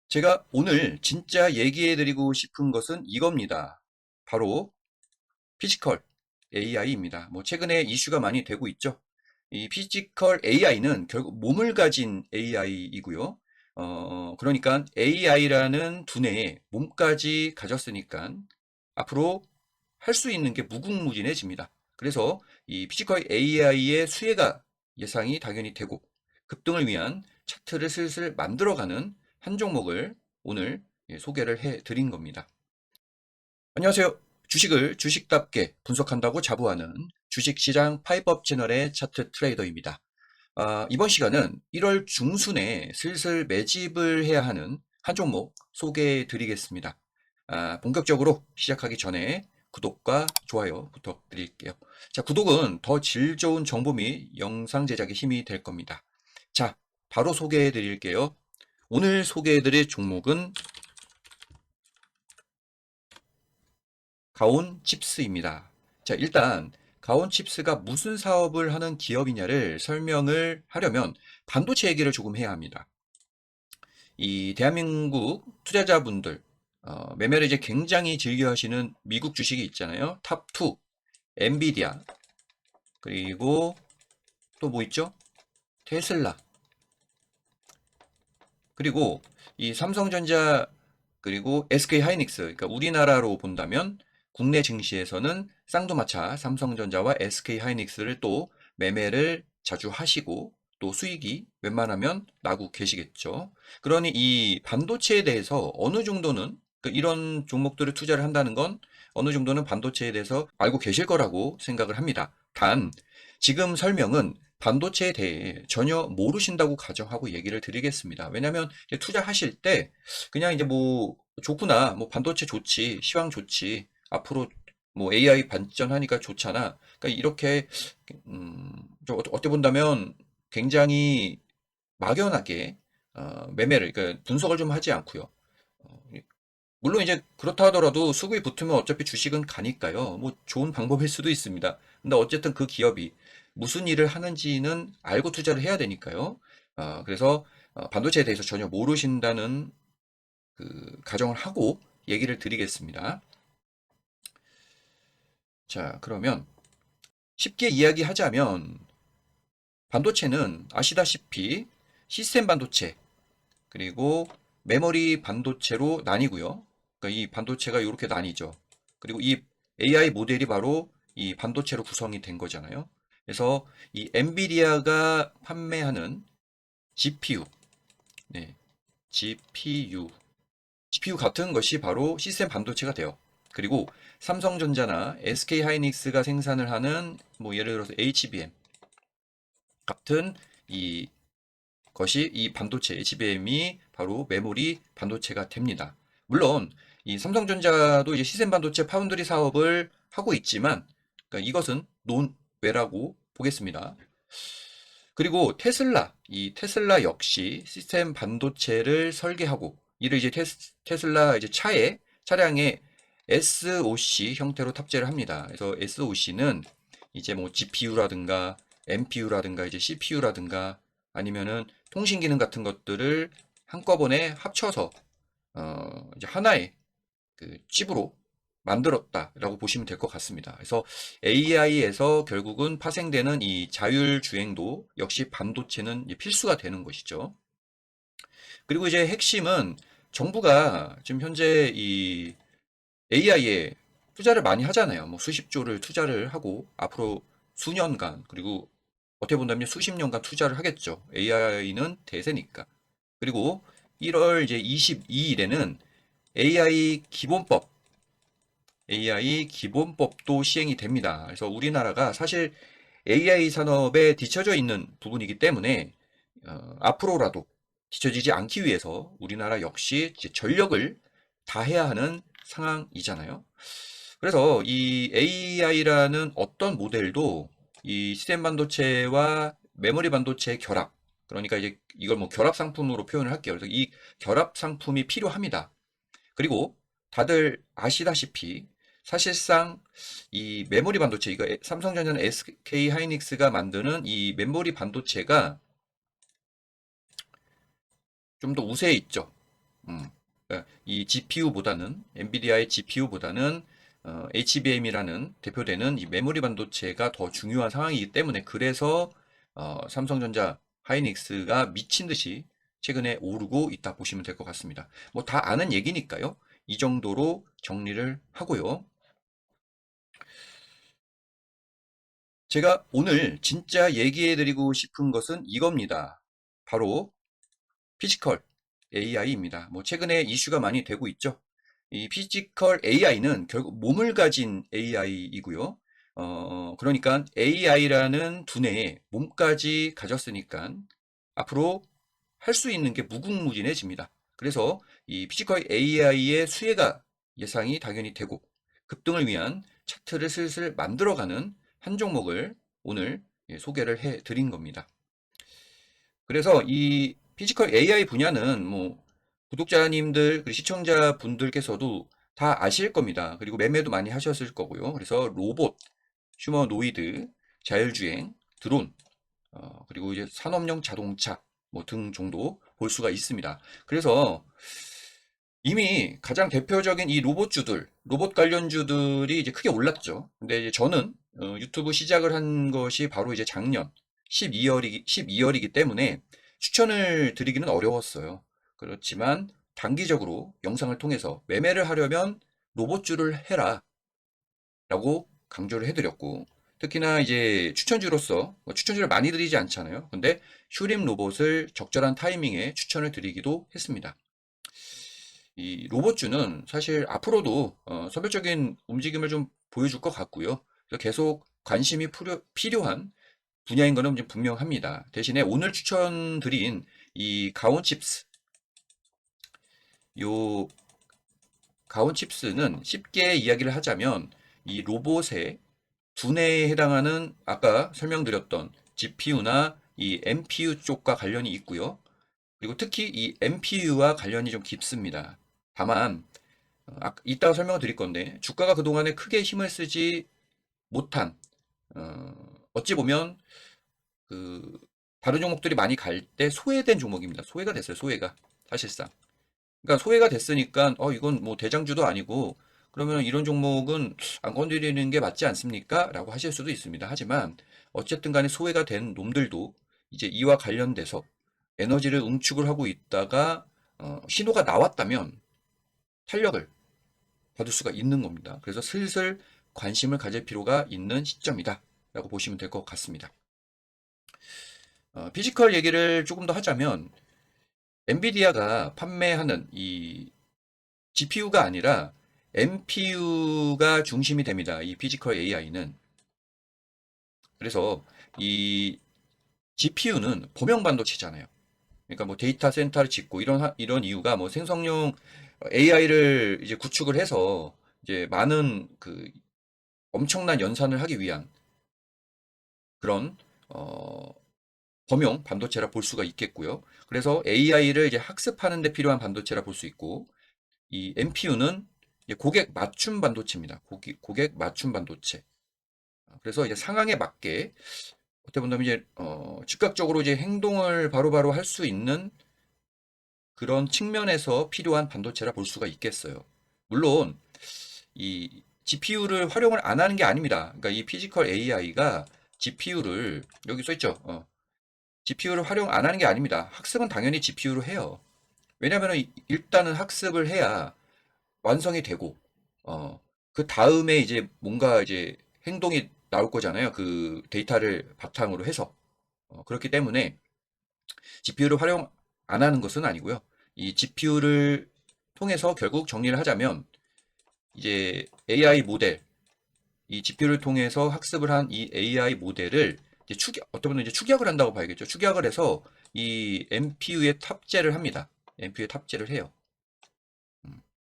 제가 오늘 진짜 얘기해드리고 싶은 것은 이겁니다. 바로 피지컬 AI입니다. 최근에 이슈가 많이 되고 있죠. 이 피지컬 AI는 결국 몸을 가진 AI이고요. 그러니까 AI라는 두뇌에 몸까지 가졌으니까 앞으로 할 수 있는 게 무궁무진해집니다. 그래서 이 피지컬 AI의 수혜가 예상이 당연히 되고 급등을 위한 차트를 슬슬 만들어가는 한 종목을 오늘 소개를 해 드린 겁니다. 안녕하세요. 주식을 주식답게 분석한다고 자부하는 주식시장 파이법 채널의 차트 트레이더입니다. 이번 시간은 1월 중순에 슬슬 매집을 해야 하는 한 종목 소개해 드리겠습니다. 본격적으로 시작하기 전에 구독과 좋아요 부탁드릴게요. 자, 구독은 더 질 좋은 정보 및 영상 제작에 힘이 될 겁니다. 자, 바로 소개해 드릴게요. 오늘 소개해 드릴 종목은 가온칩스입니다. 자, 일단 가온칩스가 무슨 사업을 하는 기업이냐를 설명을 하려면 반도체 얘기를 조금 해야 합니다. 이 대한민국 투자자분들 매매를 이제 굉장히 즐겨 하시는 미국 주식이 있잖아요. 탑2, 엔비디아, 그리고 또 뭐 있죠? 테슬라, 그리고 이 삼성전자, 그리고 SK 하이닉스. 그러니까 우리나라로 본다면 국내 증시에서는 쌍두마차 삼성전자와 SK 하이닉스를 또 매매를 자주 하시고 또 수익이 웬만하면 나고 계시겠죠. 그러니 이 반도체에 대해서 어느 정도는 이런 종목들을 투자를 한다는 건 어느 정도는 반도체에 대해서 알고 계실 거라고 생각을 합니다. 단 지금 설명은 반도체에 대해 전혀 모르신다고 가정하고 얘기를 드리겠습니다. 왜냐하면 투자하실 때 그냥 이제 뭐 좋구나, 뭐 반도체 좋지, 시황 좋지, 앞으로 뭐 AI 발전하니까 좋잖아. 그러니까 이렇게 좀 어떻게 본다면 굉장히 막연하게 매매를, 그러니까 분석을 좀 하지 않고요. 물론 이제 그렇다 하더라도 수급이 붙으면 어차피 주식은 가니까요. 뭐 좋은 방법일 수도 있습니다. 근데 어쨌든 그 기업이 무슨 일을 하는지는 알고 투자를 해야 되니까요. 그래서 반도체에 대해서 전혀 모르신다는 그 가정을 하고 얘기를 드리겠습니다. 자, 그러면 쉽게 이야기하자면 반도체는 아시다시피 시스템 반도체 그리고 메모리 반도체로 나뉘고요. 그러니까 이 반도체가 이렇게 나뉘죠. 그리고 이 AI 모델이 바로 이 반도체로 구성이 된 거잖아요. 그래서 이 엔비디아가 판매하는 GPU, 네, GPU 같은 것이 바로 시스템 반도체가 돼요. 그리고 삼성전자나 SK 하이닉스가 생산을 하는 뭐 예를 들어서 HBM 같은 이 것이 이 반도체 HBM이 바로 메모리 반도체가 됩니다. 물론 이 삼성전자도 이제 시스템 반도체 파운드리 사업을 하고 있지만 그러니까 이것은 논외라고 보겠습니다. 그리고 이 테슬라 역시 시스템 반도체를 설계하고 이를 이제 테슬라 이제 차량에 SoC 형태로 탑재를 합니다. 그래서 SoC는 이제 뭐 GPU라든가 NPU라든가 이제 CPU라든가 아니면은 통신 기능 같은 것들을 한꺼번에 합쳐서 이제 하나의 그 칩으로 만들었다라고 보시면 될 것 같습니다. 그래서 AI에서 결국은 파생되는 이 자율주행도 역시 반도체는 필수가 되는 것이죠. 그리고 이제 핵심은 정부가 지금 현재 이 AI에 투자를 많이 하잖아요. 뭐 수십 조를 투자를 하고 앞으로 수년간 그리고 어떻게 본다면 수십 년간 투자를 하겠죠. AI는 대세니까. 그리고 1월 이제 22일에는 AI 기본법 AI 기본법도 시행이 됩니다. 그래서 우리나라가 사실 AI 산업에 뒤처져 있는 부분이기 때문에 앞으로라도 뒤처지지 않기 위해서 우리나라 역시 이제 전력을 다해야 하는 상황이잖아요. 그래서 이 AI라는 어떤 모델도 이 시스템 반도체와 메모리 반도체의 결합, 그러니까 이제 이걸 뭐 결합 상품으로 표현을 할게요. 그래서 이 결합 상품이 필요합니다. 그리고 다들 아시다시피 사실상 이 메모리 반도체, 이거 삼성전자는 SK 하이닉스가 만드는 이 메모리 반도체가 좀 더 우세해 있죠. 그러니까 이 GPU보다는 엔비디아의 GPU보다는 HBM이라는 대표되는 이 메모리 반도체가 더 중요한 상황이기 때문에 그래서 삼성전자 하이닉스가 미친 듯이 최근에 오르고 있다 보시면 될 것 같습니다. 뭐 다 아는 얘기니까요. 이 정도로 정리를 하고요. 제가 오늘 진짜 얘기해드리고 싶은 것은 이겁니다. 바로 피지컬 AI입니다. 뭐 최근에 이슈가 많이 되고 있죠. 이 피지컬 AI는 결국 몸을 가진 AI이고요. 그러니까 AI라는 두뇌에 몸까지 가졌으니까 앞으로 할 수 있는 게 무궁무진해집니다. 그래서 이 피지컬 AI의 수혜가 예상이 당연히 되고 급등을 위한 차트를 슬슬 만들어가는 한 종목을 오늘 소개를 해 드린 겁니다. 그래서 이 피지컬 AI 분야는 뭐 구독자님들 그리고 시청자분들께서도 다 아실 겁니다. 그리고 매매도 많이 하셨을 거고요. 그래서 로봇, 휴머노이드, 자율주행, 드론, 그리고 이제 산업용 자동차 뭐 등 정도 볼 수가 있습니다. 그래서 이미 가장 대표적인 이 로봇주들, 로봇 관련주들이 이제 크게 올랐죠. 근데 이제 저는 유튜브 시작을 한 것이 바로 이제 작년 12월이기 때문에 추천을 드리기는 어려웠어요. 그렇지만 단기적으로 영상을 통해서 매매를 하려면 로봇주를 해라 라고 강조를 해드렸고 특히나 이제 추천주로서 뭐 추천주를 많이 드리지 않잖아요. 근데 슈림 로봇을 적절한 타이밍에 추천을 드리기도 했습니다. 이 로봇주는 사실 앞으로도 선별적인 움직임을 좀 보여줄 것 같고요. 그래서 계속 관심이 필요한 분야인 것은 좀 분명합니다. 대신에 오늘 추천드린 이 가온 칩스, 요 가온 칩스는 쉽게 이야기를 하자면 이 로봇의 두뇌에 해당하는 아까 설명드렸던 GPU나 이 NPU 쪽과 관련이 있고요. 그리고 특히 이 NPU와 관련이 좀 깊습니다. 다만 이따가 설명을 드릴 건데 주가가 그동안에 크게 힘을 쓰지 못한 어찌 보면 그 다른 종목들이 많이 갈 때 소외된 종목입니다. 소외가 됐어요. 소외가 사실상. 그러니까 소외가 됐으니까 이건 뭐 대장주도 아니고 그러면 이런 종목은 안 건드리는 게 맞지 않습니까? 라고 하실 수도 있습니다. 하지만 어쨌든 간에 소외가 된 놈들도 이제 이와 관련돼서 에너지를 응축을 하고 있다가 신호가 나왔다면 탄력을 받을 수가 있는 겁니다. 그래서 슬슬 관심을 가질 필요가 있는 시점이다 라고 보시면 될 것 같습니다. 피지컬 얘기를 조금 더 하자면 엔비디아가 판매하는 이 GPU가 아니라 NPU가 중심이 됩니다. 이 피지컬 AI는. 그래서 이 GPU는 범용 반도체잖아요. 그러니까 뭐 데이터 센터를 짓고 이런 이유가 뭐 생성용 AI를 이제 구축을 해서 이제 많은 그 엄청난 연산을 하기 위한 그런 어, 범용 반도체라 볼 수가 있겠고요. 그래서 AI를 이제 학습하는 데 필요한 반도체라 볼 수 있고 이 NPU는 고객 맞춤 반도체입니다. 고객 맞춤 반도체. 그래서 이제 상황에 맞게 어떻게 본다면 이제 즉각적으로 이제 행동을 바로바로 할 수 있는 그런 측면에서 필요한 반도체라 볼 수가 있겠어요. 물론 이 GPU를 활용을 안 하는 게 아닙니다. 그러니까 이 피지컬 AI가 GPU를 여기 써 있죠. GPU를 활용 안 하는 게 아닙니다. 학습은 당연히 GPU로 해요. 왜냐하면 일단은 학습을 해야 완성이 되고 그 다음에 이제 뭔가 이제 행동이 나올 거잖아요. 그 데이터를 바탕으로 해서 그렇기 때문에 GPU를 활용 안 하는 것은 아니고요. 이 GPU를 통해서 결국 정리를 하자면 이제 AI 모델, 이 GPU를 통해서 학습을 한 이 AI 모델을 이제 어떤 분은 이제 축약을 한다고 봐야겠죠. 축약을 해서 이 NPU에 탑재를 합니다. NPU에 탑재를 해요.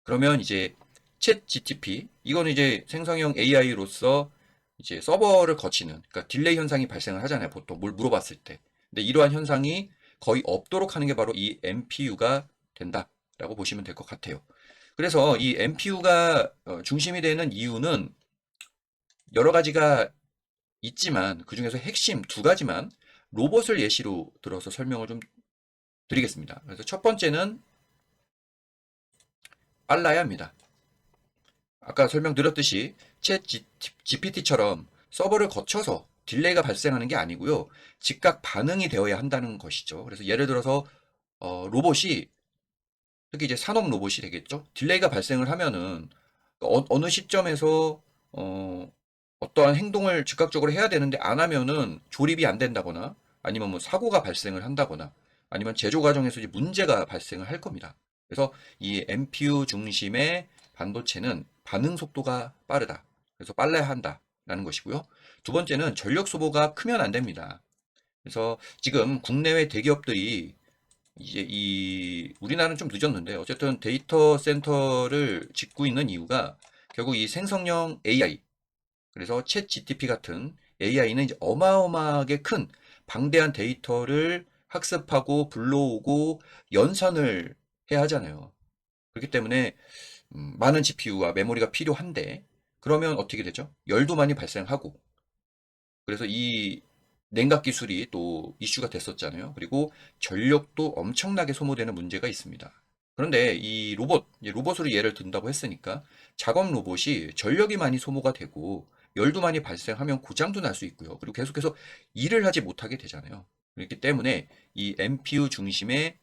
그러면 이제 챗 GTP 이거는 이제 생성형 AI로서 이제 서버를 거치는 그러니까 딜레이 현상이 발생을 하잖아요. 보통 뭘 물어봤을 때. 근데 이러한 현상이 거의 없도록 하는 게 바로 이 NPU가 된다라고 보시면 될 것 같아요. 그래서 이 NPU가 중심이 되는 이유는 여러 가지가 있지만 그중에서 핵심 두 가지만 로봇을 예시로 들어서 설명을 좀 드리겠습니다. 그래서 첫 번째는 빨라야 합니다. 아까 설명드렸듯이 챗 GPT처럼 서버를 거쳐서 딜레이가 발생하는 게 아니고요. 즉각 반응이 되어야 한다는 것이죠. 그래서 예를 들어서 로봇이, 특히 이제 산업 로봇이 되겠죠. 딜레이가 발생을 하면은 어느 시점에서 어떠한 행동을 즉각적으로 해야 되는데 안 하면은 조립이 안 된다거나 아니면 뭐 사고가 발생을 한다거나 아니면 제조 과정에서 이제 문제가 발생을 할 겁니다. 그래서 이 NPU 중심의 반도체는 반응 속도가 빠르다. 그래서 빨라야 한다라는 것이고요. 두 번째는 전력 소모가 크면 안 됩니다. 그래서 지금 국내외 대기업들이 이제 이 우리나라는 좀 늦었는데 어쨌든 데이터 센터를 짓고 있는 이유가 결국 이 생성형 AI, 그래서 챗 GTP 같은 AI는 이제 어마어마하게 큰 방대한 데이터를 학습하고 불러오고 연산을 해야 하잖아요. 그렇기 때문에 많은 GPU와 메모리가 필요한데 그러면 어떻게 되죠? 열도 많이 발생하고, 그래서 이 냉각 기술이 또 이슈가 됐었잖아요. 그리고 전력도 엄청나게 소모되는 문제가 있습니다. 그런데 이 로봇으로 예를 든다고 했으니까 작업 로봇이 전력이 많이 소모가 되고 열도 많이 발생하면 고장도 날 수 있고요. 그리고 계속해서 일을 하지 못하게 되잖아요. 그렇기 때문에 이 NPU 중심의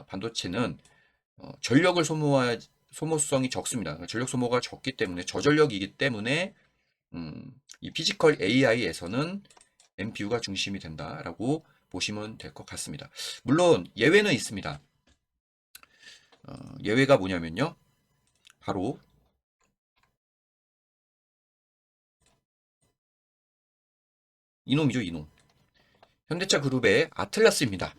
반도체는 전력을 소모성이 적습니다. 그러니까 전력 소모가 적기 때문에 저전력이기 때문에 이 피지컬 AI에서는 NPU가 중심이 된다라고 보시면 될 것 같습니다. 물론 예외는 있습니다. 예외가 뭐냐면요. 바로 이놈이죠, 이놈. 현대차 그룹의 아틀라스입니다.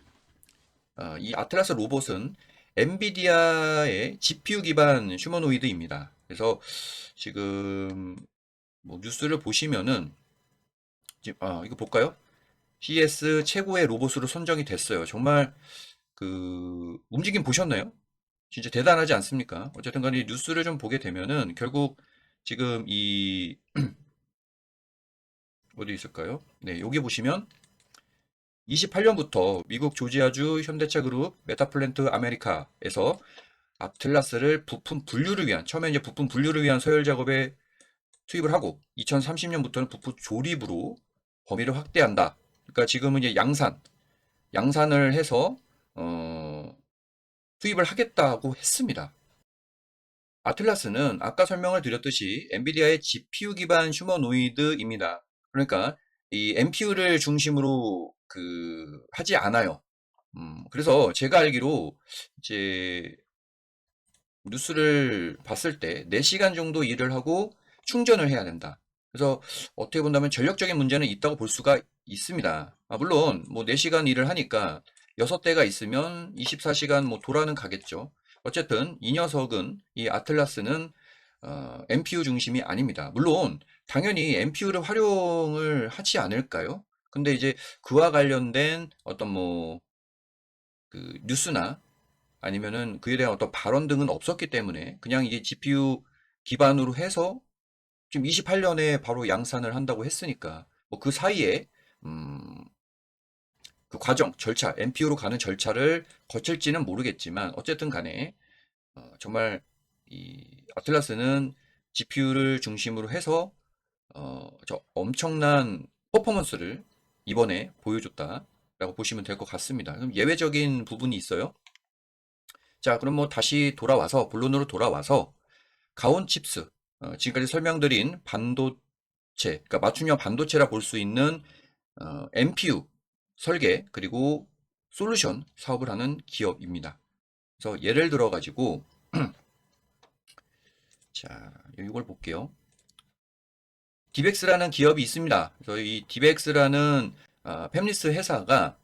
이 아틀라스 로봇은 엔비디아의 GPU 기반 휴머노이드입니다. 그래서 지금 뭐 뉴스를 보시면은 이거 볼까요? CS 최고의 로봇으로 선정이 됐어요. 정말 그 움직임 보셨나요? 진짜 대단하지 않습니까? 어쨌든 간에 뉴스를 좀 보게 되면은 결국 지금 이 어디 있을까요? 네, 여기 보시면 28년부터 미국 조지아주 현대차 그룹 메타플랜트 아메리카에서 아틀라스를 부품 분류를 위한, 처음에 이제 부품 분류를 위한 서열 작업에 투입을 하고 2030년부터는 부품 조립으로 범위를 확대한다. 그러니까 지금은 이제 양산을 해서 투입을 하겠다고 했습니다. 아틀라스는 아까 설명을 드렸듯이 엔비디아의 GPU 기반 휴머노이드입니다. 그러니까 이 NPU를 중심으로 하지 않아요. 그래서 제가 알기로 이제 뉴스를 봤을 때 4시간 정도 일을 하고 충전을 해야 된다. 그래서 어떻게 본다면 전력적인 문제는 있다고 볼 수가 있습니다. 물론 뭐 4시간 일을 하니까 6대가 있으면 24시간 뭐 돌아는 가겠죠. 어쨌든 이 녀석은, 이 아틀라스는 NPU 중심이 아닙니다. 물론 당연히 NPU를 활용을 하지 않을까요? 근데 이제 그와 관련된 어떤 뭐 뉴스나 아니면은 그에 대한 어떤 발언 등은 없었기 때문에 그냥 이제 GPU 기반으로 해서 지금 28년에 바로 양산을 한다고 했으니까 뭐 그 사이에 음, 그 과정, 절차, NPU로 가는 절차를 거칠지는 모르겠지만 어쨌든 간에 정말 이 아틀라스는 GPU를 중심으로 해서 저 엄청난 퍼포먼스를 이번에 보여줬다라고 보시면 될 것 같습니다. 그럼 예외적인 부분이 있어요. 자, 그럼 뭐 다시 돌아와서, 본론으로 돌아와서, 가온 칩스, 지금까지 설명드린 반도체, 그러니까 맞춤형 반도체라 볼 수 있는 NPU 설계, 그리고 솔루션 사업을 하는 기업입니다. 그래서 예를 들어 가지고, 자, 이걸 볼게요. 디벡스라는 기업이 있습니다. 그래서 이 디벡스라는 팹리스 회사가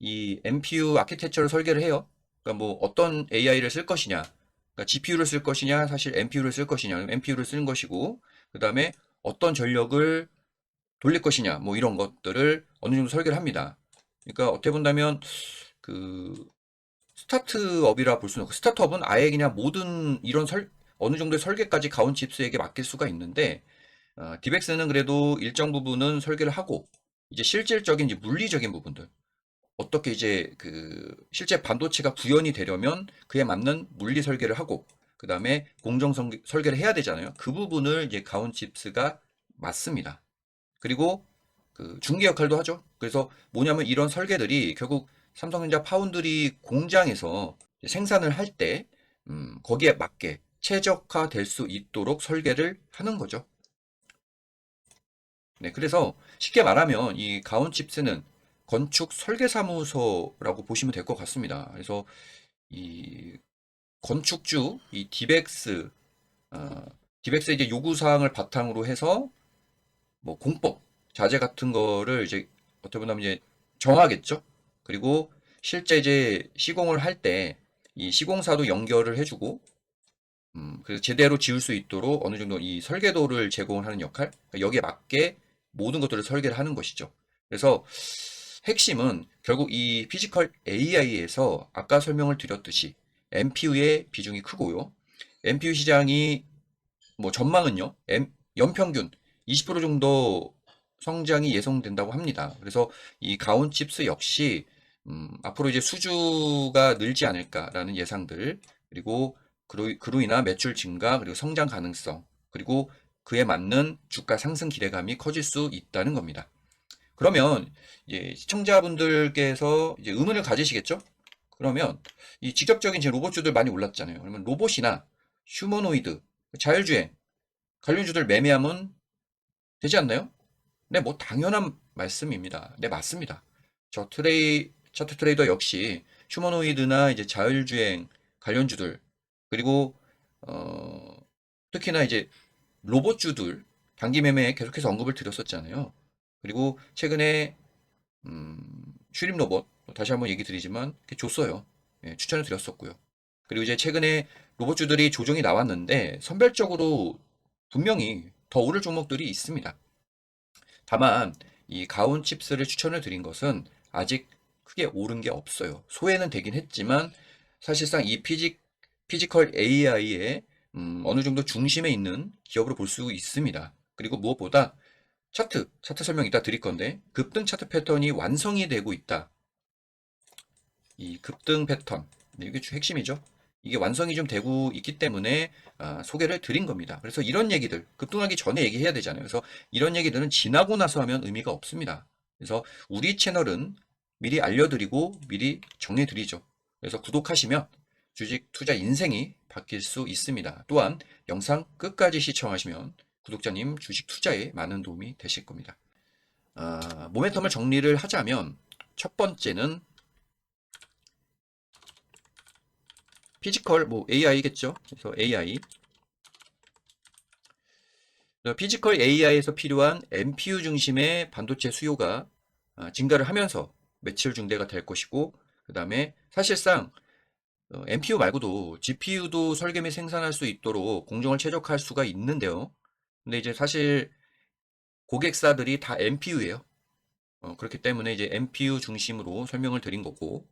이 NPU 아키텍처를 설계를 해요. 그러니까 뭐 어떤 AI를 쓸 것이냐, 그러니까 GPU를 쓸 것이냐, 사실 NPU를 쓸 것이냐, NPU를 쓰는 것이고, 그 다음에 어떤 전력을 돌릴 것이냐, 뭐 이런 것들을 어느 정도 설계를 합니다. 그러니까 어떻게 본다면 그 스타트업이라 볼 수는 없고, 스타트업은 아예 그냥 모든 이런 어느 정도의 설계까지 가온 칩스에게 맡길 수가 있는데, 디벡스는 그래도 일정 부분은 설계를 하고, 이제 실질적인 이제 물리적인 부분들, 어떻게 이제 실제 반도체가 구현이 되려면 그에 맞는 물리 설계를 하고 그 다음에 공정 설계를 해야 되잖아요. 그 부분을 이제 가온칩스가 맡습니다. 그리고 그 중개 역할도 하죠. 그래서 뭐냐면 이런 설계들이 결국 삼성전자 파운드리 공장에서 생산을 할 때 거기에 맞게 최적화될 수 있도록 설계를 하는 거죠. 네, 그래서 쉽게 말하면 이 가온칩스는 건축 설계사무소라고 보시면 될 것 같습니다. 그래서 이 건축주, 이 디벡스, 어, 디벡스의 이제 요구사항을 바탕으로 해서 뭐 공법, 자재 같은 거를 이제 어떻게 보면 이제 정하겠죠. 그리고 실제 이제 시공을 할 때 이 시공사도 연결을 해주고, 그래서 제대로 지을 수 있도록 어느 정도 이 설계도를 제공을 하는 역할, 그러니까 여기에 맞게 모든 것들을 설계를 하는 것이죠. 그래서 핵심은 결국 이 피지컬 AI에서 아까 설명을 드렸듯이 NPU의 비중이 크고요. NPU 시장이 뭐 전망은요, 연평균 20% 정도 성장이 예상된다고 합니다. 그래서 이 가온 칩스 역시 앞으로 이제 수주가 늘지 않을까라는 예상들, 그리고 그로 인한 매출 증가, 그리고 성장 가능성, 그리고 그에 맞는 주가 상승 기대감이 커질 수 있다는 겁니다. 그러면 이제 시청자분들께서 이제 의문을 가지시겠죠? 그러면 이 직접적인 제 로봇주들 많이 올랐잖아요. 그러면 로봇이나 휴머노이드, 자율주행, 관련주들 매매하면 되지 않나요? 네, 뭐 당연한 말씀입니다. 네, 맞습니다. 차트 트레이더 역시 휴머노이드나 이제 자율주행 관련주들, 그리고 어, 특히나 이제 로봇주들 단기 매매에 계속해서 언급을 드렸었잖아요. 그리고 최근에 슈림 로봇 다시 한번 얘기 드리지만 이렇게 줬어요. 예, 추천을 드렸었고요. 그리고 이제 최근에 로봇주들이 조정이 나왔는데 선별적으로 분명히 더 오를 종목들이 있습니다. 다만 이 가온 칩스를 추천을 드린 것은 아직 크게 오른 게 없어요. 소외는 되긴 했지만 사실상 이 피지컬 AI의 어느 정도 중심에 있는 기업으로 볼 수 있습니다. 그리고 무엇보다 차트 설명 이따 드릴 건데 급등 차트 패턴이 완성이 되고 있다. 이 급등 패턴, 네, 이게 핵심이죠. 이게 완성이 좀 되고 있기 때문에 소개를 드린 겁니다. 그래서 이런 얘기들, 급등하기 전에 얘기해야 되잖아요. 그래서 이런 얘기들은 지나고 나서 하면 의미가 없습니다. 그래서 우리 채널은 미리 알려드리고 미리 정리해드리죠. 그래서 구독하시면 주식 투자 인생이 바뀔 수 있습니다. 또한 영상 끝까지 시청하시면 구독자님 주식 투자에 많은 도움이 되실 겁니다. 모멘텀을 정리를 하자면 첫 번째는 피지컬 뭐 AI겠죠. 그래서 AI 피지컬 AI에서 필요한 NPU 중심의 반도체 수요가 증가를 하면서 매출 증대가 될 것이고 그 다음에 사실상 NPU 말고도 GPU도 설계 및 생산할 수 있도록 공정을 최적화할 수가 있는데요. 근데 이제 사실 고객사들이 다 NPU예요. 그렇기 때문에 이제 NPU 중심으로 설명을 드린 거고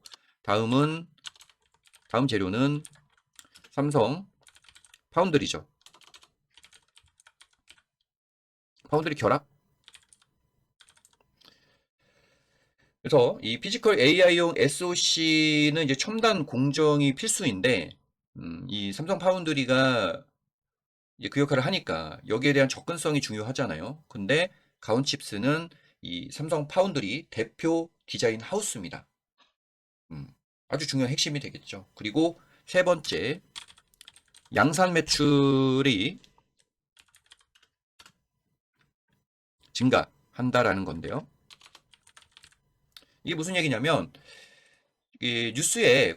다음 재료는 삼성 파운드리죠. 파운드리 결합. 그래서 이 피지컬 AI용 SoC는 이제 첨단 공정이 필수인데, 이 삼성 파운드리가 이제 그 역할을 하니까 여기에 대한 접근성이 중요하잖아요. 근데 가온칩스는 이 삼성 파운드리 대표 디자인 하우스입니다. 아주 중요한 핵심이 되겠죠. 그리고 세 번째, 양산 매출이 증가한다라는 건데요. 이게 무슨 얘기냐면 이 뉴스에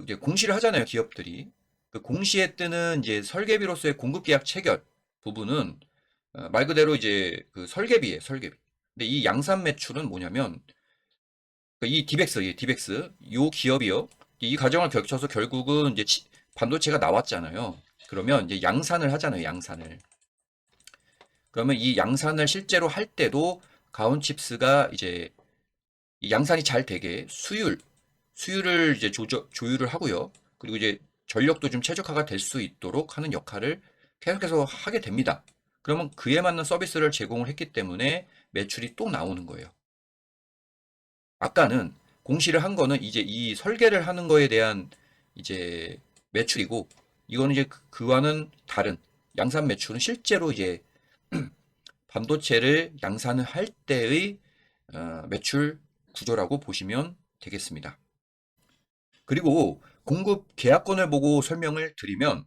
이제 공시를 하잖아요, 기업들이. 그 공시에 뜨는 이제 설계비로서의 공급 계약 체결 부분은 말 그대로 이제 그 설계비에 설계비. 근데 이 양산 매출은 뭐냐면 이 디벡스 요 기업이요. 이 과정을 거쳐서 결국은 이제 반도체가 나왔잖아요. 그러면 이제 양산을 하잖아요, 양산을. 그러면 이 양산을 실제로 할 때도 가온칩스가 이제 이 양산이 잘 되게 수율을 이제 조율을 하고요. 그리고 이제 전력도 좀 최적화가 될 수 있도록 하는 역할을 계속해서 하게 됩니다. 그러면 그에 맞는 서비스를 제공을 했기 때문에 매출이 또 나오는 거예요. 아까는 공시를 한 거는 이제 이 설계를 하는 거에 대한 이제 매출이고 이거는 이제 그와는 다른 양산 매출은 실제로 이제 반도체를 양산을 할 때의 매출 구조라고 보시면 되겠습니다. 그리고 공급 계약권을 보고 설명을 드리면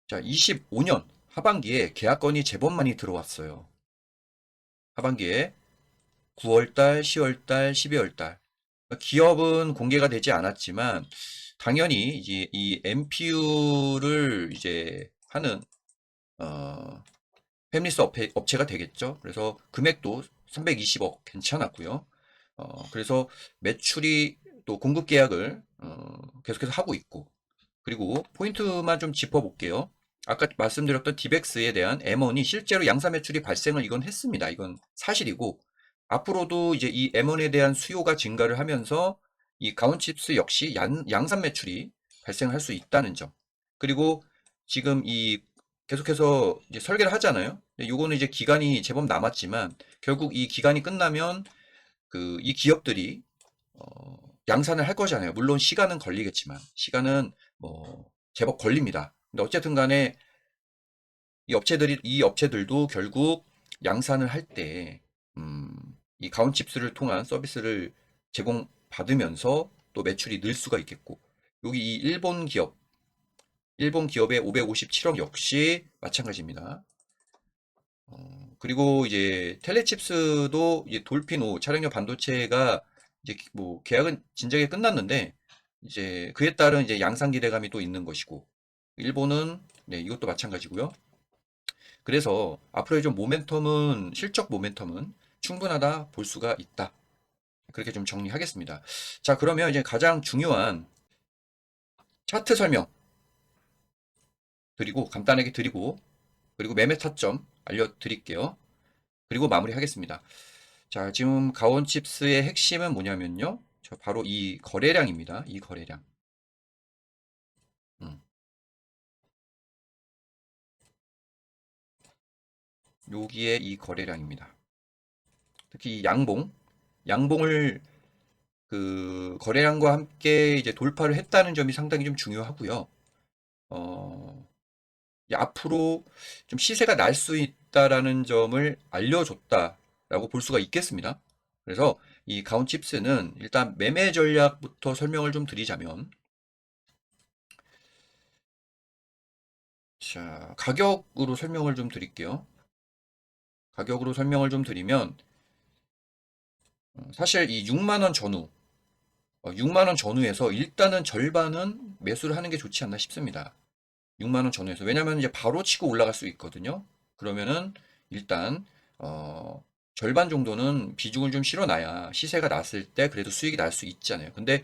자, 25년 하반기에 계약건이 제법 많이 들어왔어요. 하반기에 9월달, 10월달, 12월달. 기업은 공개가 되지 않았지만 당연히 이제 이 MPU를 이제 하는 팹리스 업체가 되겠죠. 그래서 금액도 320억 괜찮았고요. 그래서 매출이 또 공급 계약을 계속해서 하고 있고 그리고 포인트만 좀 짚어볼게요. 아까 말씀드렸던 디벡스에 대한 M1이 실제로 양사 매출이 발생을 이건 했습니다. 이건 사실이고 앞으로도 이제 이 M1에 대한 수요가 증가를 하면서 이 가온칩스 역시 양산 매출이 발생할 수 있다는 점. 그리고 지금 이 계속해서 이제 설계를 하잖아요. 요거는 이제 기간이 제법 남았지만 결국 이 기간이 끝나면 그 이 기업들이 양산을 할 거잖아요. 물론 시간은 걸리겠지만 시간은 뭐 제법 걸립니다. 근데 어쨌든 간에 이 업체들도 결국 양산을 할 때, 이 가온칩스를 통한 서비스를 제공받으면서 또 매출이 늘 수가 있겠고, 여기 이 일본 기업의 557억 역시 마찬가지입니다. 그리고 이제 텔레칩스도 이제 돌핀5 차량용 반도체가 이제 뭐 계약은 진작에 끝났는데 이제 그에 따른 이제 양산 기대감이 또 있는 것이고 일본은 네, 이것도 마찬가지고요. 그래서 앞으로의 좀 실적 모멘텀은 충분하다 볼 수가 있다. 그렇게 좀 정리하겠습니다. 자, 그러면 이제 가장 중요한 차트 설명 간단하게 드리고 그리고 매매 타점 알려드릴게요. 그리고 마무리하겠습니다. 자, 지금 가온칩스의 핵심은 뭐냐면요. 바로 이 거래량입니다. 이 거래량. 음, 여기에 이 거래량입니다. 특히 이 양봉을 그 거래량과 함께 이제 돌파를 했다는 점이 상당히 좀 중요하고요. 어, 앞으로 좀 시세가 날 수 있다라는 점을 알려줬다라고 볼 수가 있겠습니다. 그래서 이 가온칩스는 일단 매매 전략부터 설명을 좀 드리자면 자, 가격으로 설명을 좀 드릴게요. 가격으로 설명을 좀 드리면 사실 이 6만 원 전후 6만 원 전후에서 일단은 절반은 매수를 하는 게 좋지 않나 싶습니다. 6만 원 전후에서 왜냐면 이제 바로 치고 올라갈 수 있거든요. 그러면은 일단 절반 정도는 비중을 좀 실어놔야 시세가 났을 때 그래도 수익이 날 수 있잖아요. 근데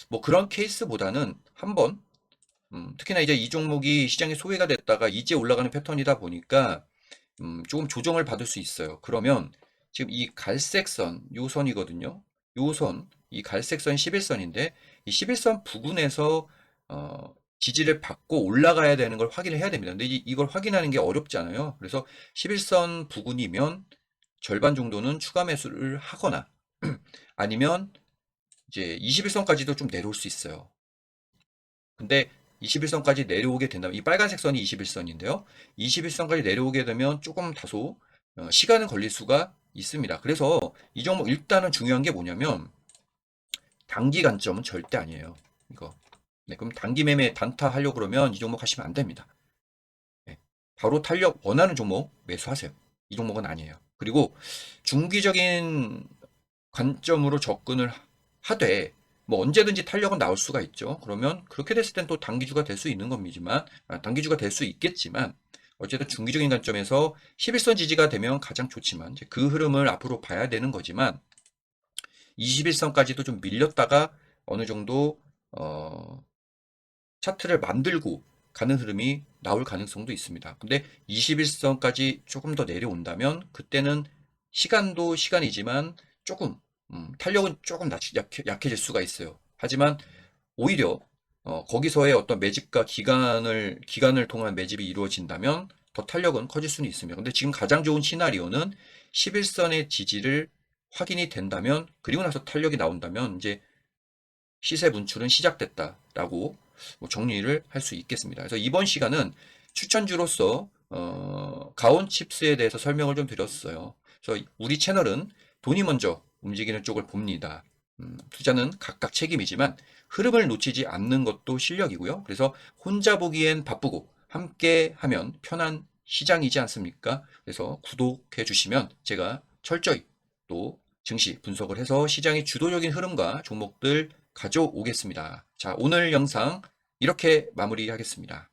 뭐 그런 케이스보다는 한번 특히나 이제 이 종목이 시장에 소외가 됐다가 이제 올라가는 패턴이다 보니까 조금 조정을 받을 수 있어요. 그러면 지금 이 갈색 선, 요 선이거든요. 요 선, 이 갈색 선 11선인데 이 11선 부근에서 지지를 받고 올라가야 되는 걸 확인을 해야 됩니다. 근데 이걸 확인하는 게 어렵잖아요. 그래서 11선 부근이면 절반 정도는 추가 매수를 하거나 아니면 이제 21선까지도 좀 내려올 수 있어요. 근데 21선까지 내려오게 된다면 이 빨간색 선이 21선인데요. 21선까지 내려오게 되면 조금 다소 시간은 걸릴 수가 있습니다. 그래서 이 종목 일단은 중요한 게 뭐냐면 단기 관점은 절대 아니에요. 이거. 네, 그럼 단기 매매 단타 하려고 그러면 이 종목 하시면 안 됩니다. 네, 바로 탄력 원하는 종목 매수하세요. 이 종목은 아니에요. 그리고 중기적인 관점으로 접근을 하되 뭐 언제든지 탄력은 나올 수가 있죠. 그러면 그렇게 됐을 땐 또 단기주가 될 수 있는 겁니지만 단기주가 될 수 있겠지만 어쨌든 중기적인 관점에서 11선 지지가 되면 가장 좋지만 이제 그 흐름을 앞으로 봐야 되는 거지만 21선까지도 좀 밀렸다가 어느 정도 차트를 만들고 가는 흐름이 나올 가능성도 있습니다. 근데 21선까지 조금 더 내려온다면 그때는 시간도 시간이지만 조금 탄력은 조금 약해질 수가 있어요. 하지만 오히려 거기서의 어떤 매집과 기간을 통한 매집이 이루어진다면 더 탄력은 커질 수는 있습니다. 근데 지금 가장 좋은 시나리오는 11선의 지지를 확인이 된다면 그리고 나서 탄력이 나온다면 이제 시세 분출은 시작됐다라고 정리를 할 수 있겠습니다. 그래서 이번 시간은 추천주로서 가온 칩스에 대해서 설명을 좀 드렸어요. 그래서 우리 채널은 돈이 먼저 움직이는 쪽을 봅니다. 투자는 각각 책임이지만 흐름을 놓치지 않는 것도 실력이고요. 그래서 혼자 보기엔 바쁘고 함께 하면 편한 시장이지 않습니까? 그래서 구독해 주시면 제가 철저히 또 증시 분석을 해서 시장의 주도적인 흐름과 종목들 가져오겠습니다. 자, 오늘 영상 이렇게 마무리하겠습니다.